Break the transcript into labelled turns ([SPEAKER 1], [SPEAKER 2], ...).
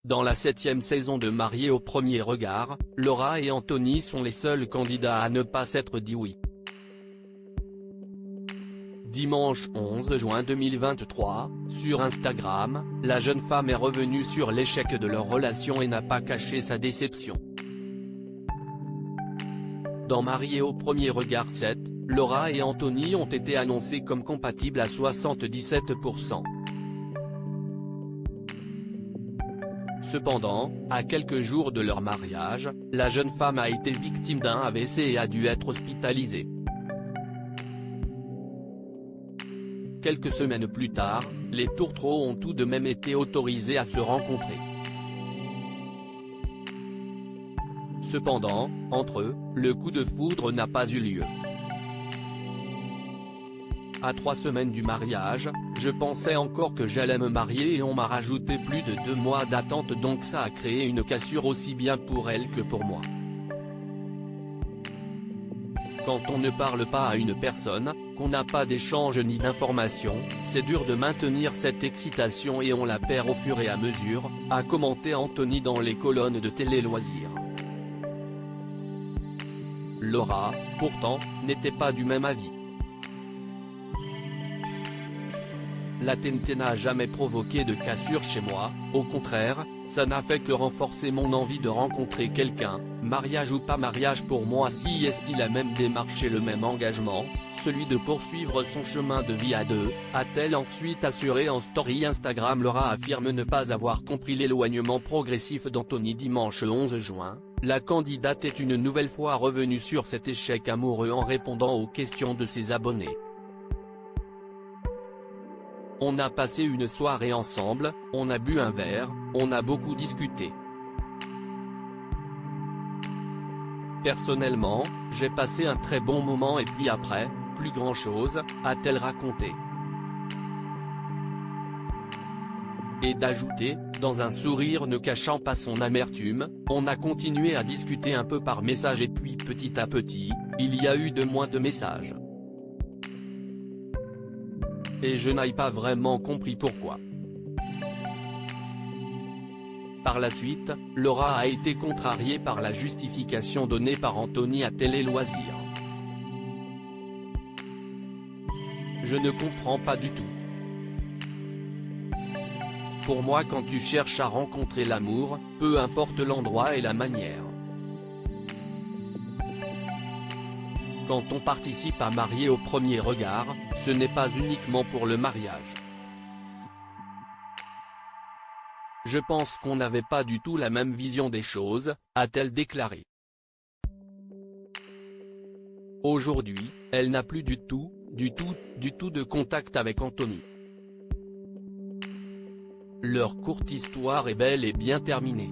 [SPEAKER 1] Dans la 7e saison de Mariés au premier regard, Laura et Anthony sont les seuls candidats à ne pas s'être dit oui. Dimanche 11 juin 2023, sur Instagram, la jeune femme est revenue sur l'échec de leur relation et n'a pas caché sa déception. Dans Mariés au premier regard 7, Laura et Anthony ont été annoncés comme compatibles à 77%. Cependant, à quelques jours de leur mariage, la jeune femme a été victime d'un AVC et a dû être hospitalisée. Quelques semaines plus tard, les tourtereaux ont tout de même été autorisés à se rencontrer. Cependant, entre eux, le coup de foudre n'a pas eu lieu. À 3 semaines du mariage, je pensais encore que j'allais me marier et on m'a rajouté plus de 2 mois d'attente, donc ça a créé une cassure aussi bien pour elle que pour moi. Quand on ne parle pas à une personne, qu'on n'a pas d'échange ni d'information, c'est dur de maintenir cette excitation et on la perd au fur et à mesure, a commenté Anthony dans les colonnes de Télé Loisirs. Laura, pourtant, n'était pas du même avis. La TNT n'a jamais provoqué de cassure chez moi, au contraire, ça n'a fait que renforcer mon envie de rencontrer quelqu'un, mariage ou pas mariage pour moi si est-il a même démarché le même engagement, celui de poursuivre son chemin de vie à deux, a-t-elle ensuite assuré en story Instagram. Laura affirme ne pas avoir compris l'éloignement progressif d'Anthony. Dimanche 11 juin, la candidate est une nouvelle fois revenue sur cet échec amoureux en répondant aux questions de ses abonnés. On a passé une soirée ensemble, on a bu un verre, on a beaucoup discuté. Personnellement, j'ai passé un très bon moment et puis après, plus grand chose, a-t-elle raconté. Et d'ajouter, dans un sourire ne cachant pas son amertume, on a continué à discuter un peu par message et puis petit à petit, il y a eu de moins de messages. Et je n'ai pas vraiment compris pourquoi. Par la suite, Laura a été contrariée par la justification donnée par Anthony à Télé Loisirs. Je ne comprends pas du tout. Pour moi, quand tu cherches à rencontrer l'amour, peu importe l'endroit et la manière. Quand on participe à Mariés au premier regard, ce n'est pas uniquement pour le mariage. Je pense qu'on n'avait pas du tout la même vision des choses, a-t-elle déclaré. Aujourd'hui, elle n'a plus du tout de contact avec Anthony. Leur courte histoire est bel et bien terminée.